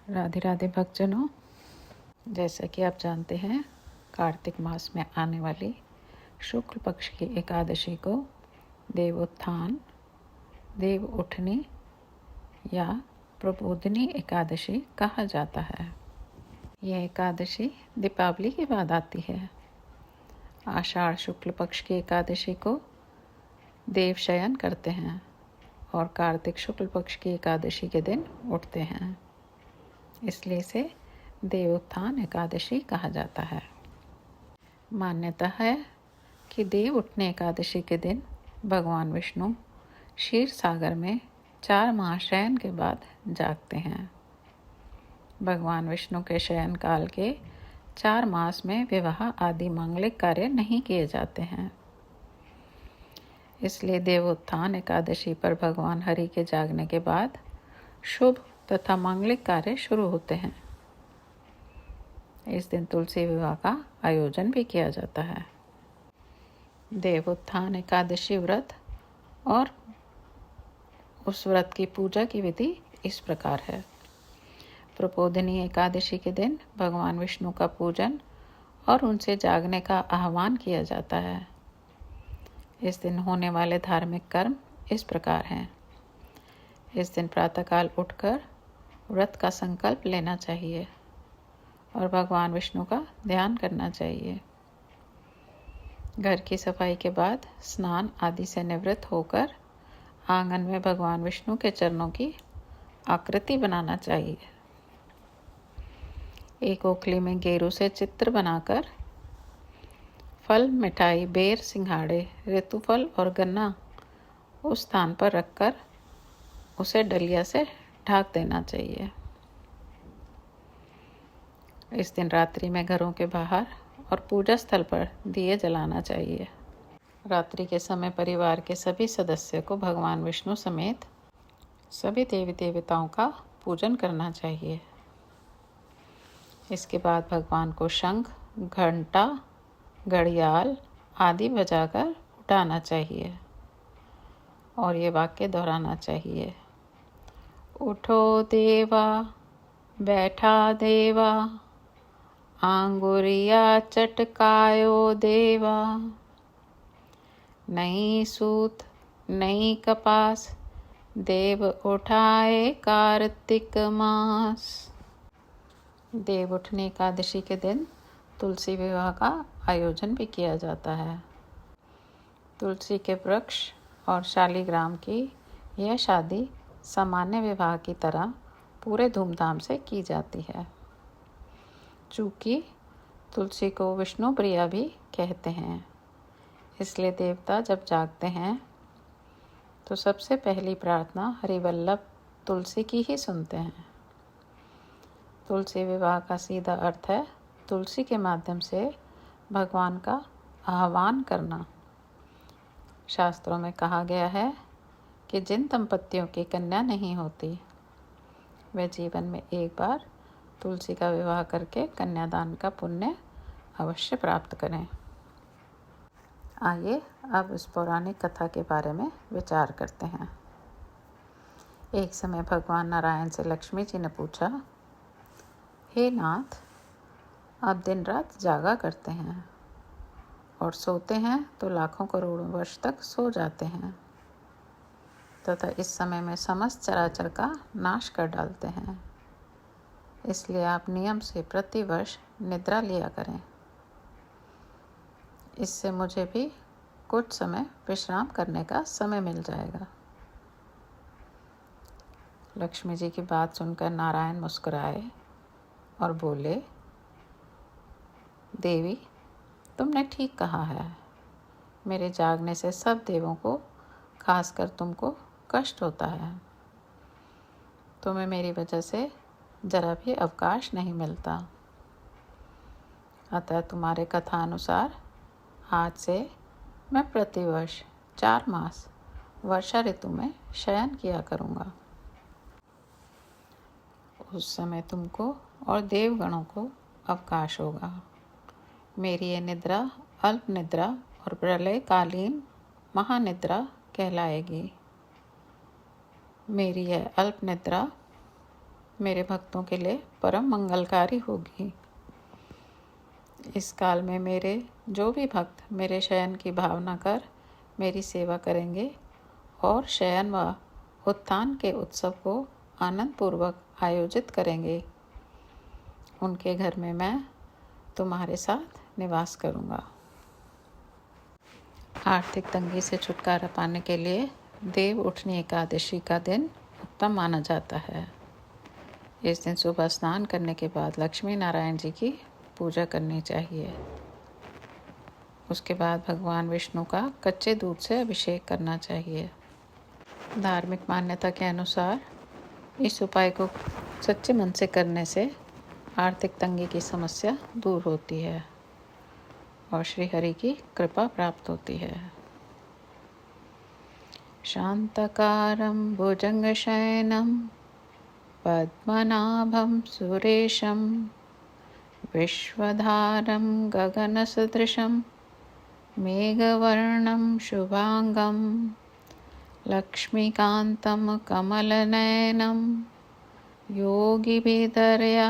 राधे राधे भक्तजनों, जैसा कि आप जानते हैं, कार्तिक मास में आने वाली शुक्ल पक्ष की एकादशी को देवोत्थान, देव उठनी या प्रबोधिनी एकादशी कहा जाता है। यह एकादशी दीपावली के बाद आती है। आषाढ़ शुक्ल पक्ष की एकादशी को देव शयन करते हैं और कार्तिक शुक्ल पक्ष की एकादशी के दिन उठते हैं, इसलिए इसे देवोत्थान एकादशी कहा जाता है। मान्यता है कि देव उठने एकादशी के दिन भगवान विष्णु क्षीर सागर में 4 माह शयन के बाद जागते हैं। भगवान विष्णु के शयन काल के 4 मास में विवाह आदि मांगलिक कार्य नहीं किए जाते हैं, इसलिए देवोत्थान एकादशी पर भगवान हरि के जागने के बाद शुभ तथा मांगलिक कार्य शुरू होते हैं। इस दिन तुलसी विवाह का आयोजन भी किया जाता है। देवोत्थान एकादशी व्रत और उस व्रत की पूजा की विधि इस प्रकार है। प्रबोधिनी एकादशी के दिन भगवान विष्णु का पूजन और उनसे जागने का आह्वान किया जाता है। इस दिन होने वाले धार्मिक कर्म इस प्रकार हैं। इस दिन प्रातःकाल उठकर व्रत का संकल्प लेना चाहिए और भगवान विष्णु का ध्यान करना चाहिए। घर की सफाई के बाद स्नान आदि से निवृत्त होकर आंगन में भगवान विष्णु के चरणों की आकृति बनाना चाहिए। एक ओखली में गेरू से चित्र बनाकर फल, मिठाई, बेर, सिंघाड़े, ऋतुफल और गन्ना उस स्थान पर रखकर उसे डलिया से ढक देना चाहिए। इस दिन रात्रि में घरों के बाहर और पूजा स्थल पर दिए जलाना चाहिए। रात्रि के समय परिवार के सभी सदस्य को भगवान विष्णु समेत सभी देवी देवताओं का पूजन करना चाहिए। इसके बाद भगवान को शंख, घंटा, घड़ियाल आदि बजाकर उठाना चाहिए और ये वाक्य दोहराना चाहिए। उठो देवा, बैठा देवा, आंगुरिया चटकायो देवा, नई सूत नई कपास, देव उठाए कार्तिक मास। देव उठनी एकादशी के दिन तुलसी विवाह का आयोजन भी किया जाता है। तुलसी के वृक्ष और शालिग्राम की यह शादी सामान्य विवाह की तरह पूरे धूमधाम से की जाती है। चूँकि तुलसी को विष्णु प्रिया भी कहते हैं, इसलिए देवता जब जागते हैं तो सबसे पहली प्रार्थना हरिवल्लभ तुलसी की ही सुनते हैं। तुलसी विवाह का सीधा अर्थ है तुलसी के माध्यम से भगवान का आह्वान करना। शास्त्रों में कहा गया है कि जिन दंपतियों की कन्या नहीं होती वे जीवन में एक बार तुलसी का विवाह करके कन्यादान का पुण्य अवश्य प्राप्त करें। आइए अब इस पौराणिक कथा के बारे में विचार करते हैं। एक समय भगवान नारायण से लक्ष्मी जी ने पूछा, हे नाथ, आप दिन रात जागा करते हैं और सोते हैं तो लाखों करोड़ों वर्ष तक सो जाते हैं तथा इस समय में समस्त चराचर का नाश कर डालते हैं, इसलिए आप नियम से प्रतिवर्ष निद्रा लिया करें। इससे मुझे भी कुछ समय विश्राम करने का समय मिल जाएगा। लक्ष्मी जी की बात सुनकर नारायण मुस्कुराए और बोले, देवी, तुमने ठीक कहा है। मेरे जागने से सब देवों को, खासकर तुमको कष्ट होता है। तुम्हें मेरी वजह से जरा भी अवकाश नहीं मिलता। अतः तुम्हारे कथा अनुसार आज से मैं प्रतिवर्ष 4 मास वर्षा ऋतु में शयन किया करूँगा। उस समय तुमको और देवगणों को अवकाश होगा। मेरी ये निद्रा अल्प निद्रा और प्रलयकालीन महानिद्रा कहलाएगी। मेरी यह अल्प निद्रा मेरे भक्तों के लिए परम मंगलकारी होगी। इस काल में मेरे जो भी भक्त मेरे शयन की भावना कर मेरी सेवा करेंगे और शयन व उत्थान के उत्सव को आनंद पूर्वक आयोजित करेंगे, उनके घर में मैं तुम्हारे साथ निवास करूँगा। आर्थिक तंगी से छुटकारा पाने के लिए देव उठनी एकादशी का दिन उत्तम माना जाता है। इस दिन सुबह स्नान करने के बाद लक्ष्मी नारायण जी की पूजा करनी चाहिए। उसके बाद भगवान विष्णु का कच्चे दूध से अभिषेक करना चाहिए। धार्मिक मान्यता के अनुसार इस उपाय को सच्चे मन से करने से आर्थिक तंगी की समस्या दूर होती है और श्री हरि की कृपा प्राप्त होती है। शांतकारं भुजंगशयनं पद्मनाभं सुरेशं विश्वधारं गगनसदृशं मेघवर्णं शुभांगं लक्ष्मीकान्तं कमलनयनं योगिभिर्दया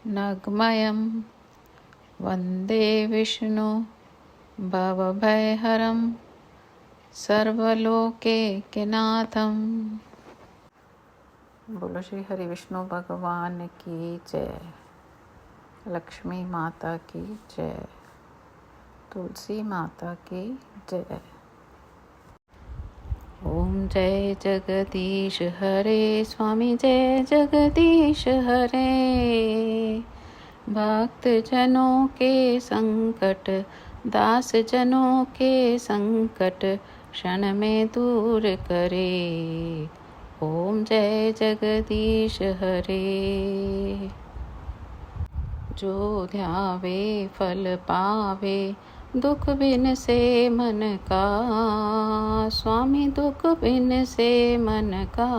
नग्मयं वन्दे विष्णु भवभयहरं सर्वलोकैकनाथं। बोलो श्री हरि विष्णु भगवान की जय। लक्ष्मी माता की जय। तुलसी माता की जय। ओम जय जगदीश हरे स्वामी जय जगदीश हरे। भक्त जनों के संकट दास जनों के संकट क्षण में दूर करे। ओम जय जगदीश हरे। जो ध्यावे फल पावे दुख बिन से मन का। स्वामी दुख बिन से मन का।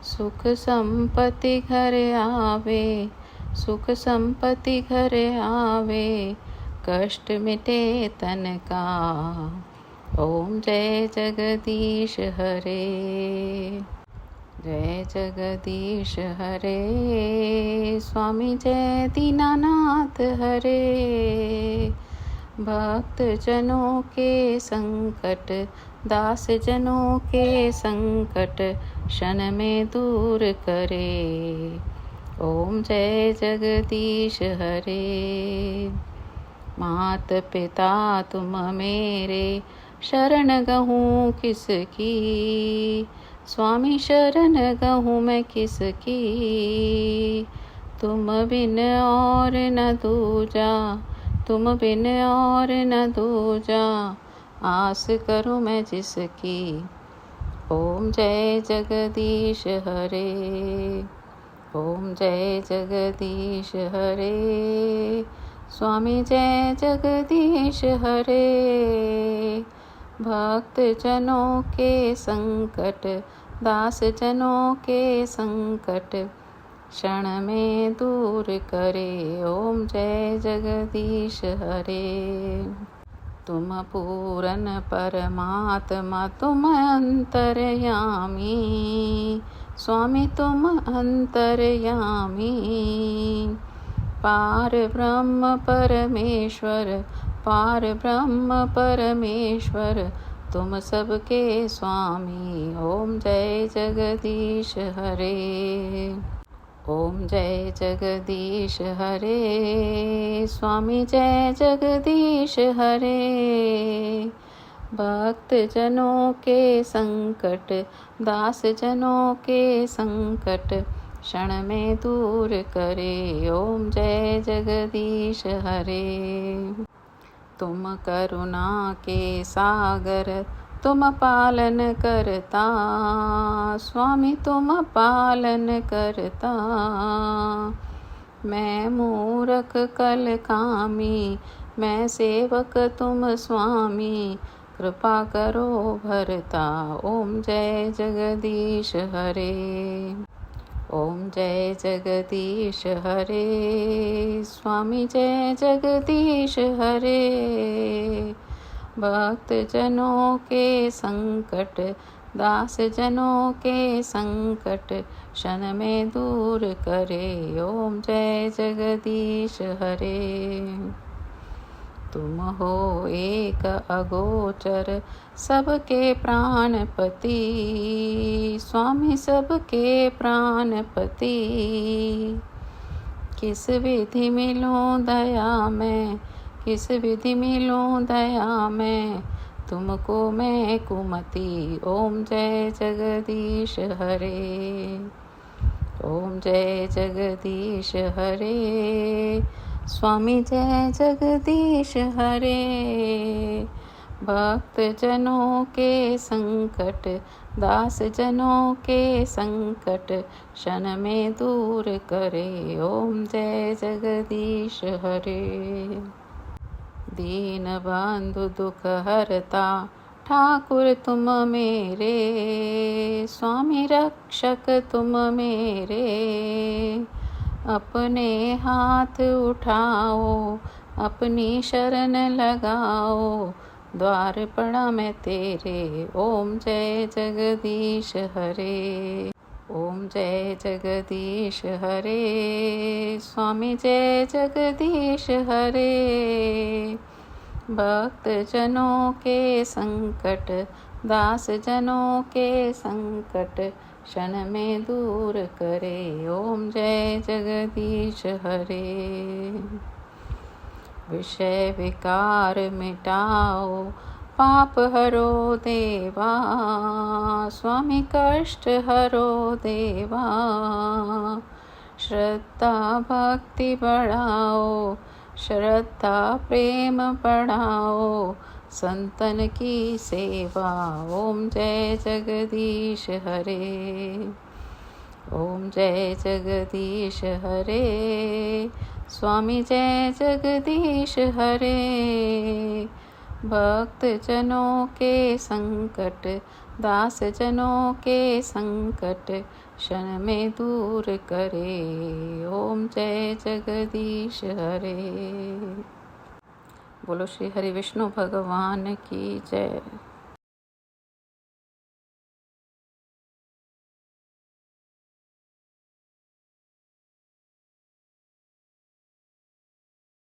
सुख संपत्ति घर आवे सुख संपत्ति घर आवे कष्ट मिटे तन का। ओम जय जगदीश हरे। जय जगदीश हरे। स्वामी जय दीनानाथ हरे। भक्त जनों के संकट दास जनों के संकट क्षण में दूर करे। ओम जय जगदीश हरे। मात पिता तुम मेरे शरण गहूँ किसकी। स्वामी शरण गहूँ मैं किसकी। तुम बिन और न दूजा तुम बिन और न दूजा आस करूँ मैं जिसकी। ओम जय जगदीश हरे। ओम जय जगदीश हरे। स्वामी जय जगदीश हरे। भक्त जनों के संकट दास जनों के संकट क्षण में दूर करे। ओम जय जगदीश हरे। तुम पूरन परमात्मा तुम अंतर्यामी। स्वामी तुम अंतर्यामी। पार ब्रह्म परमेश्वर पार ब्रह्म परमेश्वर तुम सबके स्वामी। ओम जय जगदीश हरे। ओम जय जगदीश हरे। स्वामी जय जगदीश हरे। भक्त जनों के संकट दास जनों के संकट क्षण में दूर करे। ओम जय जगदीश हरे। तुम करुणा के सागर तुम पालन करता। स्वामी तुम पालन करता। मैं मूरख कल कामी मैं सेवक तुम स्वामी कृपा करो भरता। ओम जय जगदीश हरे। ओम जय जगदीश हरे। स्वामी जय जगदीश हरे। भक्त जनों के संकट दास जनों के संकट क्षण में दूर करे। ओम जय जगदीश हरे। तुम हो एक अगोचर सबके प्राणपति, स्वामी सबके प्राणपति। किस विधि मिलूं दया में, किस विधि मिलूं दया में, तुमको मैं कुमति। ओम जय जगदीश हरे। ओम जय जगदीश हरे। स्वामी जय जगदीश हरे। भक्त जनों के संकट, दास जनों के संकट क्षण में दूर करे। ओम जय जगदीश हरे। दीन बंधु दुख हरता ठाकुर तुम मेरे, स्वामी रक्षक तुम मेरे। अपने हाथ उठाओ, अपनी शरण लगाओ, द्वार पड़ा मैं तेरे। ओम जय जगदीश हरे। ओम जय जगदीश हरे। स्वामी जय जगदीश हरे। भक्त जनों के संकट, दास जनों के संकट क्षण में दूर करे। ओम जय जगदीश हरे। विषय विकार मिटाओ, पाप हरो देवा, स्वामी कष्ट हरो देवा। श्रद्धा भक्ति बढ़ाओ, श्रद्धा प्रेम बढ़ाओ, संतन की सेवा। ओम जय जगदीश हरे। ओम जय जगदीश हरे। स्वामी जय जगदीश हरे। भक्त जनों के संकट, दास जनों के संकट क्षण में दूर करे। ओम जय जगदीश हरे। बोलो श्री हरि विष्णु भगवान की जय।